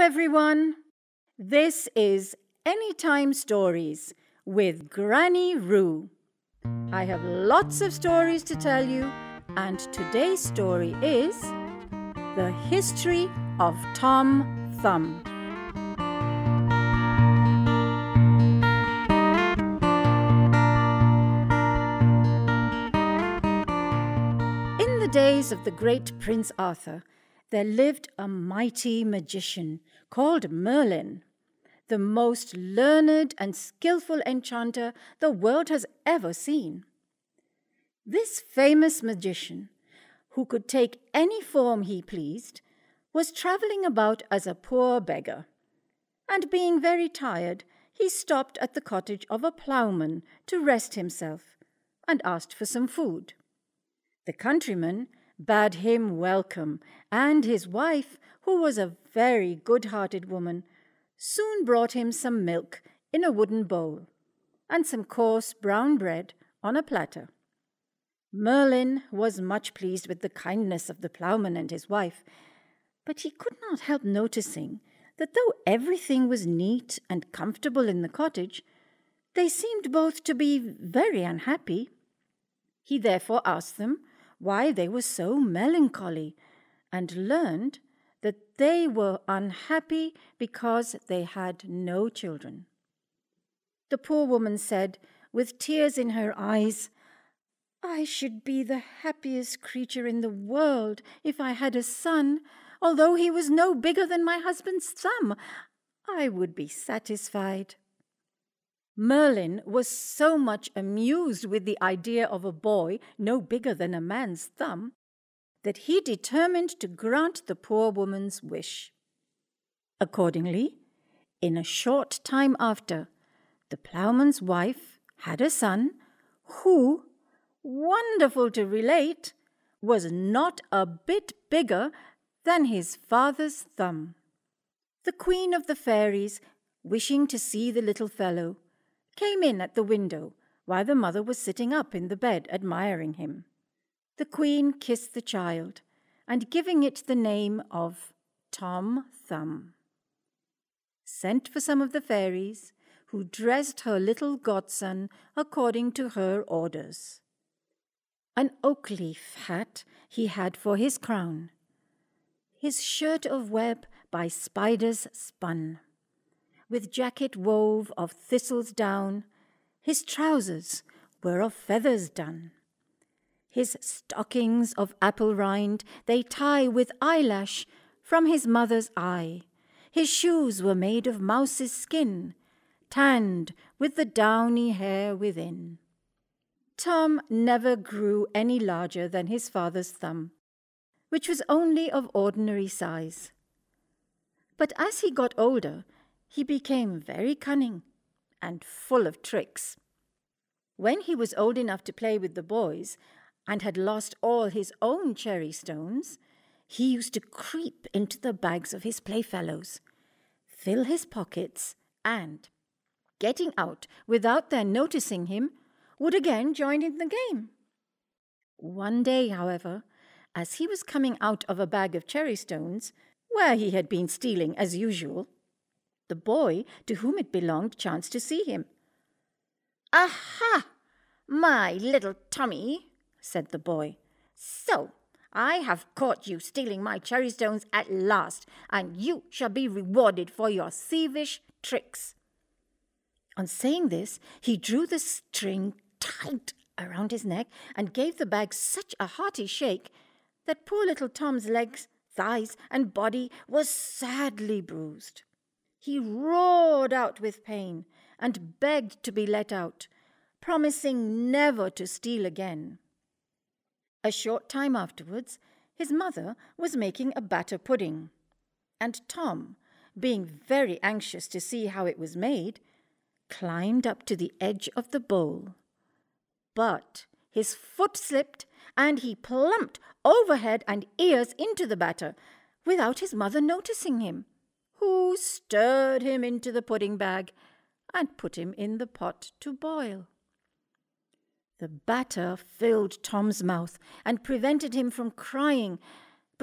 everyone. This is Anytime Stories with Granny Roo. I have lots of stories to tell you, and today's story is The History of Tom Thumb. In the days of the great Prince Arthur, there lived a mighty magician called Merlin, the most learned and skillful enchanter the world has ever seen. This famous magician, who could take any form he pleased, was travelling about as a poor beggar, and being very tired, he stopped at the cottage of a ploughman to rest himself, and asked for some food. The countryman bade him welcome, and his wife, who was a very good-hearted woman, soon brought him some milk in a wooden bowl, and some coarse brown bread on a platter. Merlin was much pleased with the kindness of the ploughman and his wife, but he could not help noticing that though everything was neat and comfortable in the cottage, they seemed both to be very unhappy. He therefore asked them why they were so melancholy, and learned that they were unhappy because they had no children. The poor woman said, with tears in her eyes, "I should be the happiest creature in the world if I had a son, although he was no bigger than my husband's thumb. I would be satisfied." Merlin was so much amused with the idea of a boy no bigger than a man's thumb that he determined to grant the poor woman's wish. Accordingly, in a short time after, the ploughman's wife had a son who, wonderful to relate, was not a bit bigger than his father's thumb. The Queen of the Fairies, wishing to see the little fellow, came in at the window while the mother was sitting up in the bed admiring him. The Queen kissed the child, and giving it the name of Tom Thumb, sent for some of the fairies, who dressed her little godson according to her orders. An oak leaf hat he had for his crown, his shirt of web by spiders spun, with jacket wove of thistle's down, his trousers were of feathers done. His stockings of apple rind they tie with eyelash from his mother's eye. His shoes were made of mouse's skin, tanned with the downy hair within. Tom never grew any larger than his father's thumb, which was only of ordinary size. But as he got older, he became very cunning and full of tricks. When he was old enough to play with the boys and had lost all his own cherry stones, he used to creep into the bags of his playfellows, fill his pockets, and, getting out without their noticing him, would again join in the game. One day, however, as he was coming out of a bag of cherry stones, where he had been stealing as usual, the boy to whom it belonged chanced to see him. "Aha, my little Tommy," said the boy. "So I have caught you stealing my cherry stones at last, and you shall be rewarded for your thievish tricks." On saying this, he drew the string tight around his neck and gave the bag such a hearty shake that poor little Tom's legs, thighs, and body were sadly bruised. He roared out with pain and begged to be let out, promising never to steal again. A short time afterwards, his mother was making a batter pudding, and Tom, being very anxious to see how it was made, climbed up to the edge of the bowl. But his foot slipped, and he plumped over head and ears into the batter, without his mother noticing him, who stirred him into the pudding bag and put him in the pot to boil. The batter filled Tom's mouth and prevented him from crying,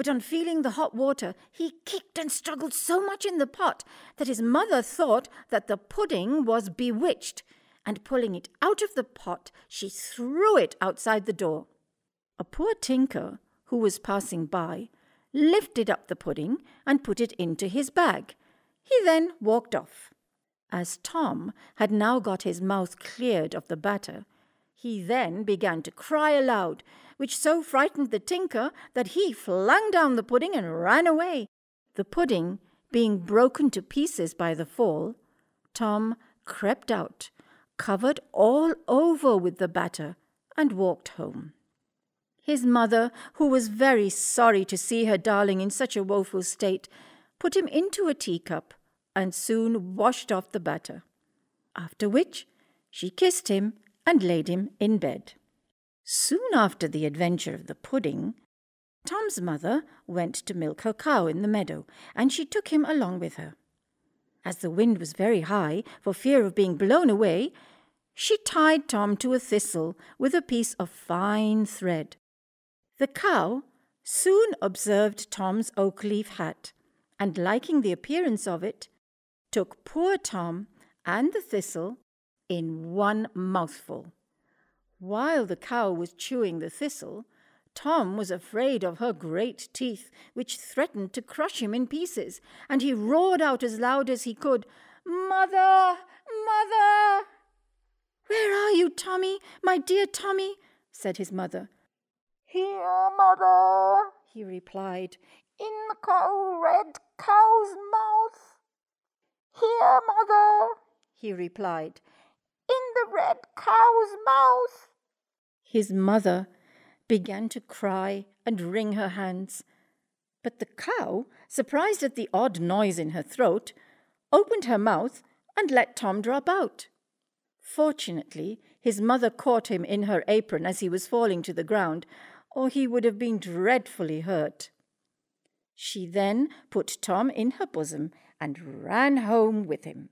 but on feeling the hot water, he kicked and struggled so much in the pot that his mother thought that the pudding was bewitched, and pulling it out of the pot, she threw it outside the door. A poor tinker, who was passing by, lifted up the pudding and put it into his bag. He then walked off. As Tom had now got his mouth cleared of the batter, he then began to cry aloud, which so frightened the tinker that he flung down the pudding and ran away. The pudding being broken to pieces by the fall, Tom crept out, covered all over with the batter, and walked home. His mother, who was very sorry to see her darling in such a woeful state, put him into a teacup and soon washed off the batter, after which she kissed him and laid him in bed. Soon after the adventure of the pudding, Tom's mother went to milk her cow in the meadow, and she took him along with her. As the wind was very high, for fear of being blown away, she tied Tom to a thistle with a piece of fine thread. The cow soon observed Tom's oak leaf hat, and liking the appearance of it, took poor Tom and the thistle in one mouthful. While the cow was chewing the thistle, Tom was afraid of her great teeth, which threatened to crush him in pieces, and he roared out as loud as he could, "Mother! Mother!" "Where are you, Tommy, my dear Tommy?" said his mother. "Here, mother," he replied, "in the red cow's mouth." "Here, mother," he replied, "in the red cow's mouth." His mother began to cry and wring her hands, but the cow, surprised at the odd noise in her throat, opened her mouth and let Tom drop out. Fortunately, his mother caught him in her apron as he was falling to the ground, or he would have been dreadfully hurt. She then put Tom in her bosom and ran home with him.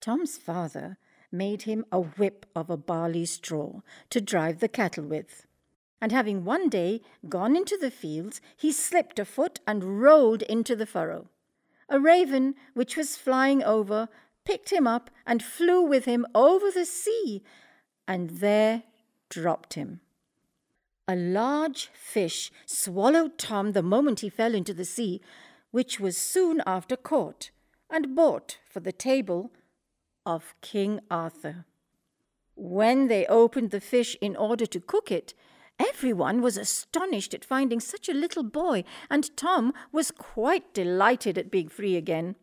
Tom's father made him a whip of a barley straw to drive the cattle with, and having one day gone into the fields, he slipped a foot and rolled into the furrow. A raven, which was flying over, picked him up and flew with him over the sea, and there dropped him. A large fish swallowed Tom the moment he fell into the sea, which was soon after caught and brought for the table of King Arthur. When they opened the fish in order to cook it, everyone was astonished at finding such a little boy, and Tom was quite delighted at being free again.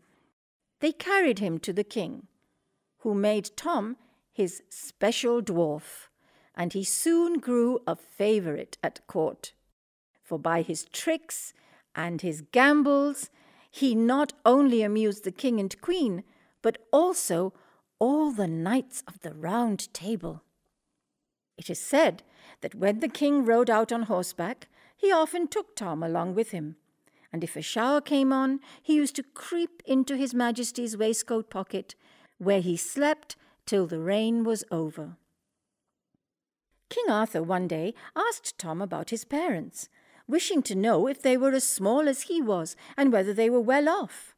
They carried him to the king, who made Tom his special dwarf, and he soon grew a favourite at court. For by his tricks and his gambols, he not only amused the king and queen, but also all the knights of the Round Table. It is said that when the king rode out on horseback, he often took Tom along with him, and if a shower came on, he used to creep into his Majesty's waistcoat pocket, where he slept till the rain was over. King Arthur one day asked Tom about his parents, wishing to know if they were as small as he was, and whether they were well off.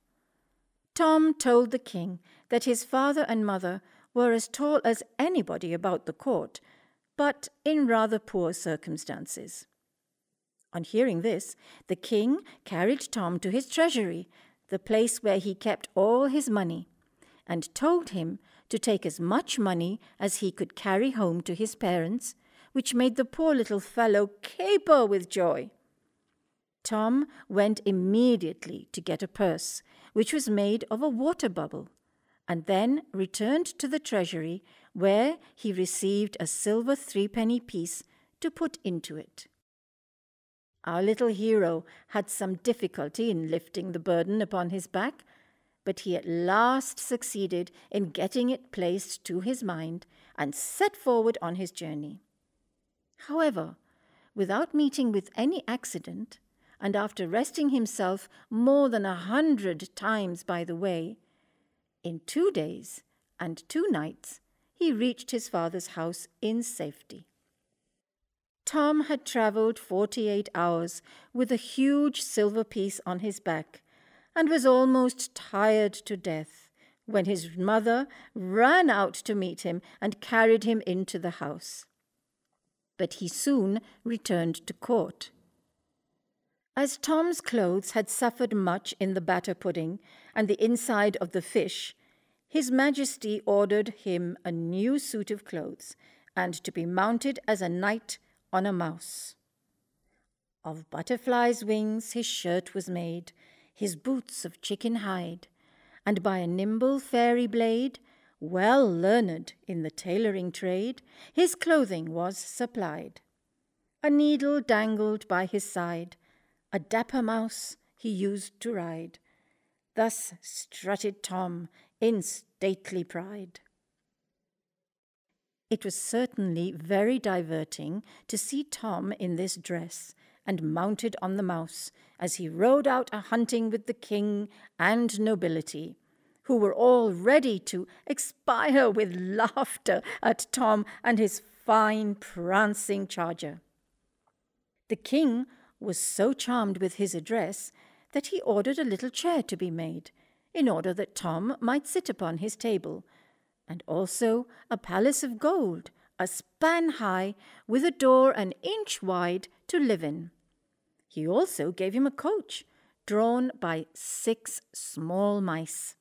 Tom told the king that his father and mother were as tall as anybody about the court, but in rather poor circumstances. On hearing this, the king carried Tom to his treasury, the place where he kept all his money, and told him to take as much money as he could carry home to his parents, which made the poor little fellow caper with joy. Tom went immediately to get a purse, which was made of a water bubble, and then returned to the treasury, where he received a silver 3-penny piece to put into it. Our little hero had some difficulty in lifting the burden upon his back, but he at last succeeded in getting it placed to his mind and set forward on his journey. However, without meeting with any accident, and after resting himself more than 100 times by the way, in 2 days and 2 nights he reached his father's house in safety. Tom had travelled 48 hours with a huge silver piece on his back, and was almost tired to death when his mother ran out to meet him and carried him into the house. But he soon returned to court. As Tom's clothes had suffered much in the batter pudding and the inside of the fish, His Majesty ordered him a new suit of clothes, and to be mounted as a knight on a mouse. Of butterflies' wings his shirt was made, his boots of chicken hide, and by a nimble fairy blade, well learned in the tailoring trade, his clothing was supplied. A needle dangled by his side, a dapper mouse he used to ride. Thus strutted Tom in stately pride. It was certainly very diverting to see Tom in this dress and mounted on the mouse as he rode out a-hunting with the king and nobility, who were all ready to expire with laughter at Tom and his fine prancing charger. The king was so charmed with his address that he ordered a little chair to be made, in order that Tom might sit upon his table, and also a palace of gold, a span high, with a door an inch wide to live in. He also gave him a coach, drawn by 6 small mice.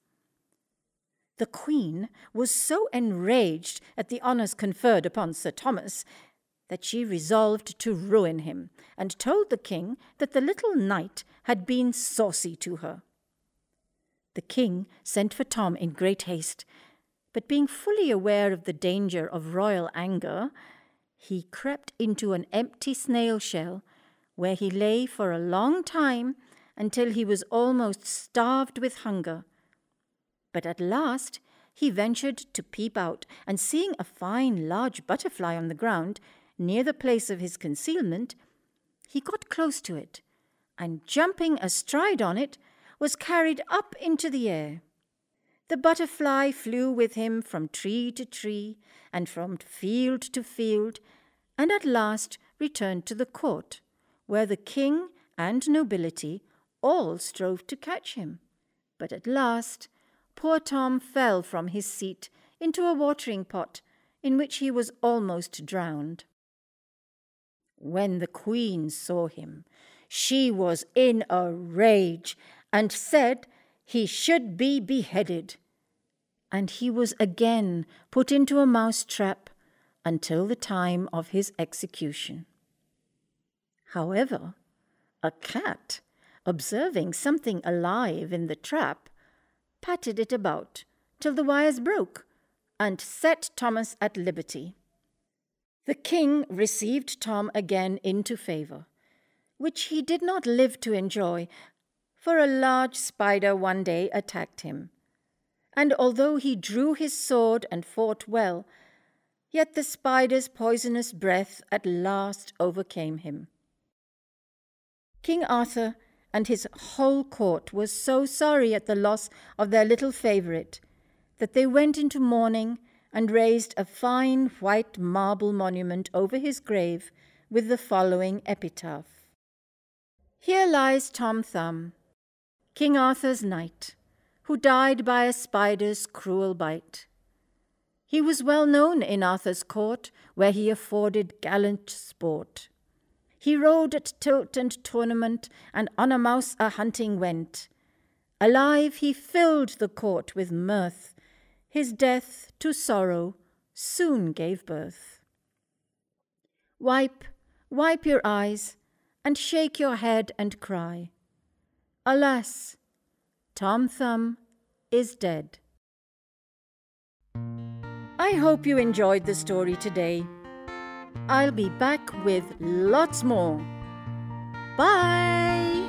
The Queen was so enraged at the honours conferred upon Sir Thomas that she resolved to ruin him, and told the king that the little knight had been saucy to her. The king sent for Tom in great haste, but being fully aware of the danger of royal anger, he crept into an empty snail shell, where he lay for a long time until he was almost starved with hunger. But at last he ventured to peep out, and seeing a fine large butterfly on the ground, near the place of his concealment, he got close to it, and jumping astride on it, was carried up into the air. The butterfly flew with him from tree to tree, and from field to field, and at last returned to the court, where the king and nobility all strove to catch him. But at last poor Tom fell from his seat into a watering pot, in which he was almost drowned. When the Queen saw him, she was in a rage, and said he should be beheaded. And he was again put into a mouse trap until the time of his execution. However, a cat, observing something alive in the trap, patted it about till the wires broke, and set Thomas at liberty. The king received Tom again into favour, which he did not live to enjoy, for a large spider one day attacked him, and although he drew his sword and fought well, yet the spider's poisonous breath at last overcame him. King Arthur and his whole court were so sorry at the loss of their little favourite that they went into mourning and raised a fine white marble monument over his grave with the following epitaph. Here lies Tom Thumb, King Arthur's knight, who died by a spider's cruel bite. He was well known in Arthur's court, where he afforded gallant sport. He rode at tilt and tournament, and on a mouse a-hunting went. Alive he filled the court with mirth. His death to sorrow soon gave birth. Wipe your eyes, and shake your head and cry. Alas, Tom Thumb is dead. I hope you enjoyed the story today. I'll be back with lots more. Bye!